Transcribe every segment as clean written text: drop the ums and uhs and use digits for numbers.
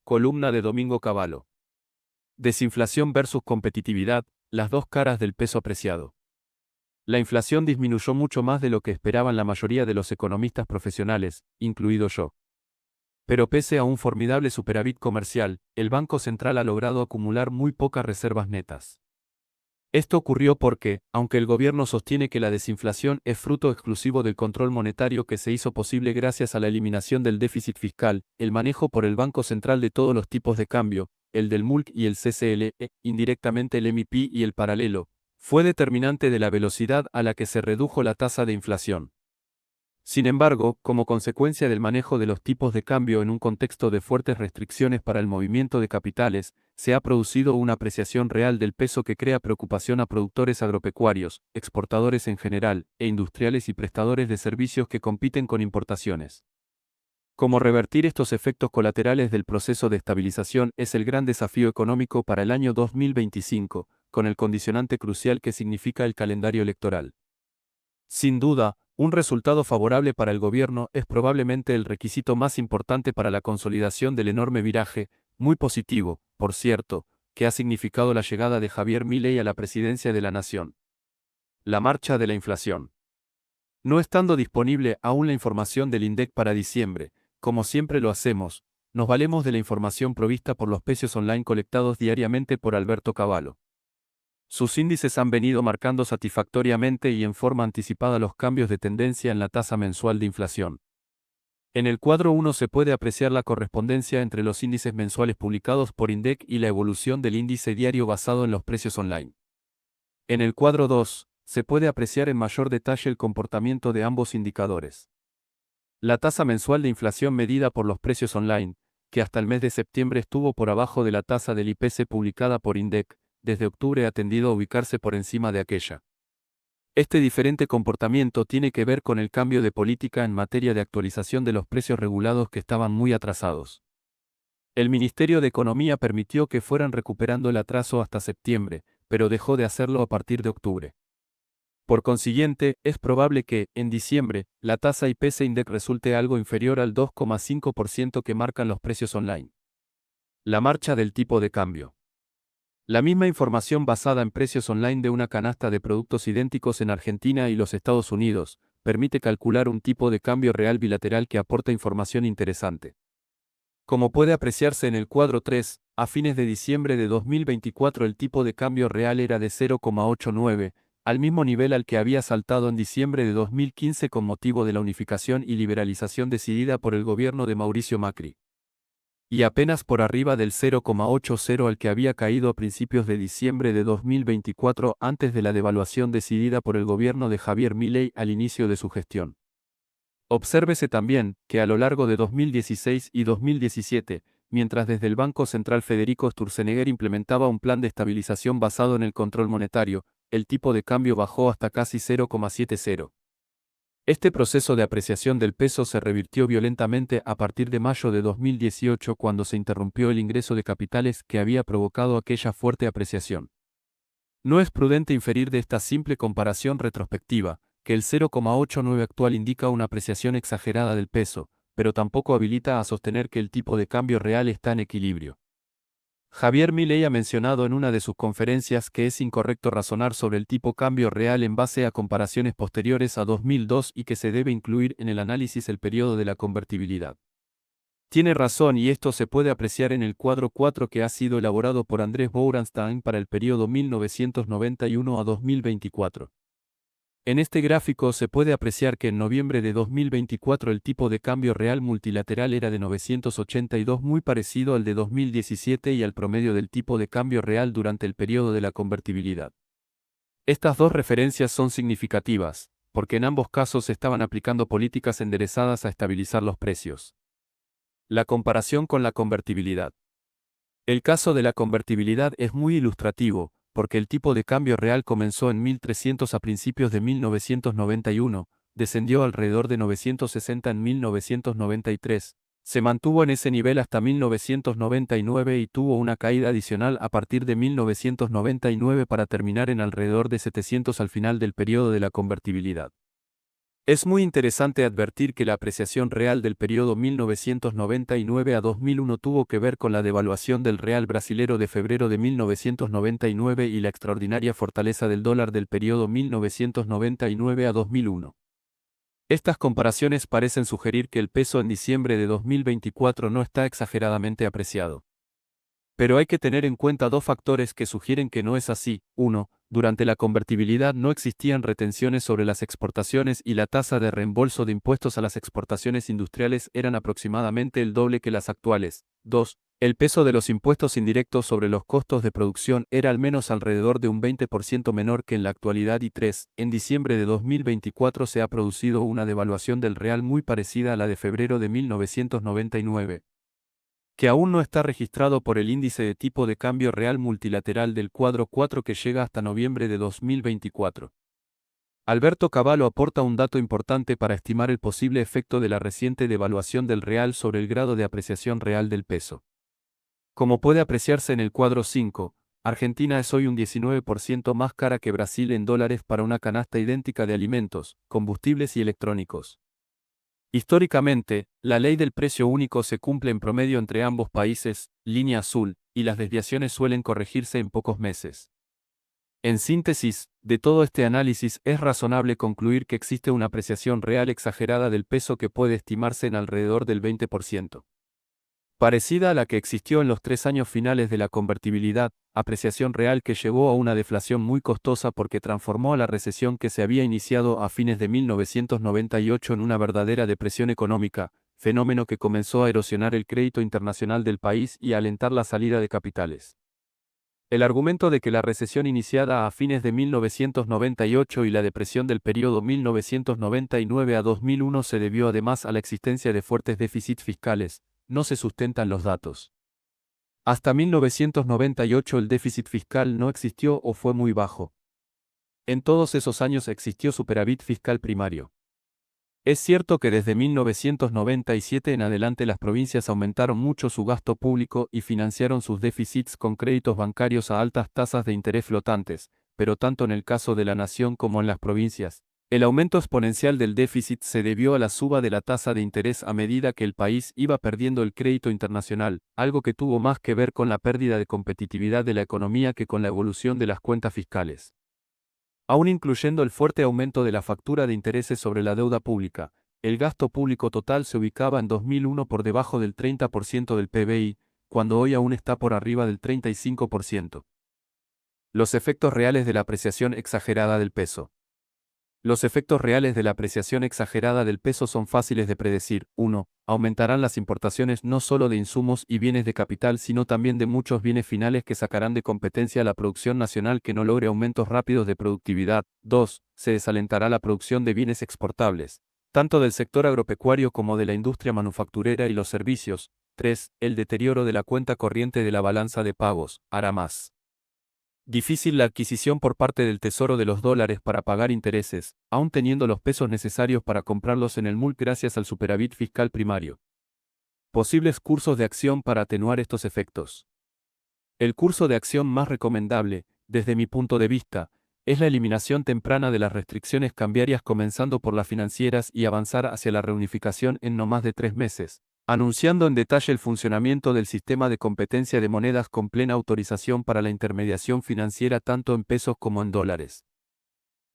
Columna de Domingo Cavallo. Desinflación versus competitividad, las dos caras del peso apreciado. La inflación disminuyó mucho más de lo que esperaban la mayoría de los economistas profesionales, incluido yo. Pero pese a un formidable superávit comercial, el Banco Central ha logrado acumular muy pocas reservas netas. Esto ocurrió porque, aunque el gobierno sostiene que la desinflación es fruto exclusivo del control monetario que se hizo posible gracias a la eliminación del déficit fiscal, el manejo por el Banco Central de todos los tipos de cambio, el del MULC y el CCL, indirectamente el MIP y el paralelo, fue determinante de la velocidad a la que se redujo la tasa de inflación. Sin embargo, como consecuencia del manejo de los tipos de cambio en un contexto de fuertes restricciones para el movimiento de capitales, se ha producido una apreciación real del peso que crea preocupación a productores agropecuarios, exportadores en general, e industriales y prestadores de servicios que compiten con importaciones. Cómo revertir estos efectos colaterales del proceso de estabilización es el gran desafío económico para el año 2025, con el condicionante crucial que significa el calendario electoral. Sin duda, un resultado favorable para el gobierno es probablemente el requisito más importante para la consolidación del enorme viraje, muy positivo, por cierto, que ha significado la llegada de Javier Milei a la presidencia de la nación. La marcha de la inflación. No estando disponible aún la información del INDEC para diciembre, como siempre lo hacemos, nos valemos de la información provista por los precios online colectados diariamente por Alberto Cavallo. Sus índices han venido marcando satisfactoriamente y en forma anticipada los cambios de tendencia en la tasa mensual de inflación. En el cuadro 1 se puede apreciar la correspondencia entre los índices mensuales publicados por INDEC y la evolución del índice diario basado en los precios online. En el cuadro 2, se puede apreciar en mayor detalle el comportamiento de ambos indicadores. La tasa mensual de inflación medida por los precios online, que hasta el mes de septiembre estuvo por abajo de la tasa del IPC publicada por INDEC, desde octubre ha tendido a ubicarse por encima de aquella. Este diferente comportamiento tiene que ver con el cambio de política en materia de actualización de los precios regulados que estaban muy atrasados. El Ministerio de Economía permitió que fueran recuperando el atraso hasta septiembre, pero dejó de hacerlo a partir de octubre. Por consiguiente, es probable que, en diciembre, la tasa IPC INDEC resulte algo inferior al 2,5% que marcan los precios online. La marcha del tipo de cambio. La misma información basada en precios online de una canasta de productos idénticos en Argentina y los Estados Unidos, permite calcular un tipo de cambio real bilateral que aporta información interesante. Como puede apreciarse en el cuadro 3, a fines de diciembre de 2024 el tipo de cambio real era de 0,89, al mismo nivel al que había saltado en diciembre de 2015 con motivo de la unificación y liberalización decidida por el gobierno de Mauricio Macri. Y apenas por arriba del 0,80 al que había caído a principios de diciembre de 2024 antes de la devaluación decidida por el gobierno de Javier Milei al inicio de su gestión. Obsérvese también que a lo largo de 2016 y 2017, mientras desde el Banco Central Federico Sturzenegger implementaba un plan de estabilización basado en el control monetario, el tipo de cambio bajó hasta casi 0,70. Este proceso de apreciación del peso se revirtió violentamente a partir de mayo de 2018 cuando se interrumpió el ingreso de capitales que había provocado aquella fuerte apreciación. No es prudente inferir de esta simple comparación retrospectiva, que el 0,89 actual indica una apreciación exagerada del peso, pero tampoco habilita a sostener que el tipo de cambio real está en equilibrio. Javier Milei ha mencionado en una de sus conferencias que es incorrecto razonar sobre el tipo cambio real en base a comparaciones posteriores a 2002 y que se debe incluir en el análisis el periodo de la convertibilidad. Tiene razón y esto se puede apreciar en el cuadro 4 que ha sido elaborado por Andrés Borenstein para el periodo 1991 a 2024. En este gráfico se puede apreciar que en noviembre de 2024 el tipo de cambio real multilateral era de 982, muy parecido al de 2017 y al promedio del tipo de cambio real durante el periodo de la convertibilidad. Estas dos referencias son significativas, porque en ambos casos se estaban aplicando políticas enderezadas a estabilizar los precios. La comparación con la convertibilidad. El caso de la convertibilidad es muy ilustrativo, porque el tipo de cambio real comenzó en 1300 a principios de 1991, descendió alrededor de 960 en 1993, se mantuvo en ese nivel hasta 1999 y tuvo una caída adicional a partir de 1999 para terminar en alrededor de 700 al final del periodo de la convertibilidad. Es muy interesante advertir que la apreciación real del periodo 1999 a 2001 tuvo que ver con la devaluación del real brasilero de febrero de 1999 y la extraordinaria fortaleza del dólar del periodo 1999 a 2001. Estas comparaciones parecen sugerir que el peso en diciembre de 2024 no está exageradamente apreciado. Pero hay que tener en cuenta dos factores que sugieren que no es así. 1. Durante la convertibilidad no existían retenciones sobre las exportaciones y la tasa de reembolso de impuestos a las exportaciones industriales eran aproximadamente el doble que las actuales. 2. El peso de los impuestos indirectos sobre los costos de producción era al menos alrededor de un 20% menor que en la actualidad. Y 3. En diciembre de 2024 se ha producido una devaluación del real muy parecida a la de febrero de 1999. Que aún no está registrado por el índice de tipo de cambio real multilateral del cuadro 4 que llega hasta noviembre de 2024. Alberto Cavallo aporta un dato importante para estimar el posible efecto de la reciente devaluación del real sobre el grado de apreciación real del peso. Como puede apreciarse en el cuadro 5, Argentina es hoy un 19% más cara que Brasil en dólares para una canasta idéntica de alimentos, combustibles y electrónicos. Históricamente, la ley del precio único se cumple en promedio entre ambos países, línea azul, y las desviaciones suelen corregirse en pocos meses. En síntesis, de todo este análisis es razonable concluir que existe una apreciación real exagerada del peso que puede estimarse en alrededor del 20%. Parecida a la que existió en los 3 años finales de la convertibilidad, apreciación real que llevó a una deflación muy costosa porque transformó a la recesión que se había iniciado a fines de 1998 en una verdadera depresión económica, fenómeno que comenzó a erosionar el crédito internacional del país y a alentar la salida de capitales. El argumento de que la recesión iniciada a fines de 1998 y la depresión del periodo 1999 a 2001 se debió además a la existencia de fuertes déficits fiscales, no se sustentan los datos. Hasta 1998 el déficit fiscal no existió o fue muy bajo. En todos esos años existió superávit fiscal primario. Es cierto que desde 1997 en adelante las provincias aumentaron mucho su gasto público y financiaron sus déficits con créditos bancarios a altas tasas de interés flotantes, pero tanto en el caso de la nación como en las provincias, el aumento exponencial del déficit se debió a la suba de la tasa de interés a medida que el país iba perdiendo el crédito internacional, algo que tuvo más que ver con la pérdida de competitividad de la economía que con la evolución de las cuentas fiscales. Aún incluyendo el fuerte aumento de la factura de intereses sobre la deuda pública, el gasto público total se ubicaba en 2001 por debajo del 30% del PBI, cuando hoy aún está por arriba del 35%. Los efectos reales de la apreciación exagerada del peso. Los efectos reales de la apreciación exagerada del peso son fáciles de predecir. 1. Aumentarán las importaciones no solo de insumos y bienes de capital sino también de muchos bienes finales que sacarán de competencia a la producción nacional que no logre aumentos rápidos de productividad. 2. Se desalentará la producción de bienes exportables, tanto del sector agropecuario como de la industria manufacturera y los servicios. 3. El deterioro de la cuenta corriente de la balanza de pagos hará más difícil la adquisición por parte del Tesoro de los dólares para pagar intereses, aun teniendo los pesos necesarios para comprarlos en el MUL gracias al superávit fiscal primario. Posibles cursos de acción para atenuar estos efectos. El curso de acción más recomendable, desde mi punto de vista, es la eliminación temprana de las restricciones cambiarias comenzando por las financieras y avanzar hacia la reunificación en no más de 3 meses, anunciando en detalle el funcionamiento del sistema de competencia de monedas con plena autorización para la intermediación financiera tanto en pesos como en dólares.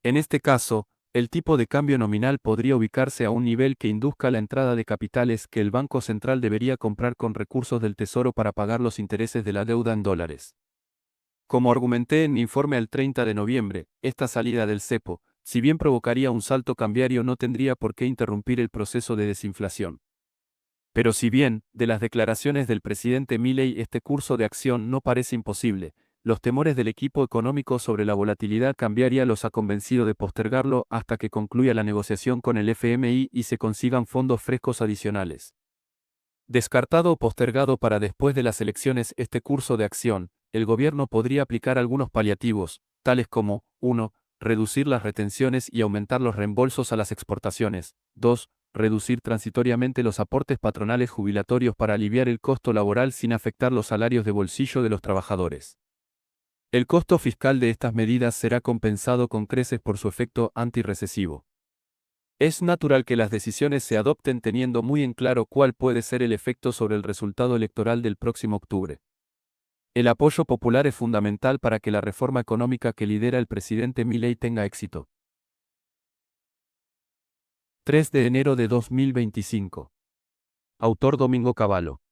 En este caso, el tipo de cambio nominal podría ubicarse a un nivel que induzca la entrada de capitales que el Banco Central debería comprar con recursos del Tesoro para pagar los intereses de la deuda en dólares. Como argumenté en mi informe el 30 de noviembre, esta salida del cepo, si bien provocaría un salto cambiario, no tendría por qué interrumpir el proceso de desinflación. Pero si bien, de las declaraciones del presidente Milei este curso de acción no parece imposible, los temores del equipo económico sobre la volatilidad cambiaria los ha convencido de postergarlo hasta que concluya la negociación con el FMI y se consigan fondos frescos adicionales. Descartado o postergado para después de las elecciones este curso de acción, el gobierno podría aplicar algunos paliativos, tales como, 1. Reducir las retenciones y aumentar los reembolsos a las exportaciones. 2. Reducir transitoriamente los aportes patronales jubilatorios para aliviar el costo laboral sin afectar los salarios de bolsillo de los trabajadores. El costo fiscal de estas medidas será compensado con creces por su efecto antirrecesivo. Es natural que las decisiones se adopten teniendo muy en claro cuál puede ser el efecto sobre el resultado electoral del próximo octubre. El apoyo popular es fundamental para que la reforma económica que lidera el presidente Milei tenga éxito. 3 de enero de 2025. Autor Domingo Cavallo.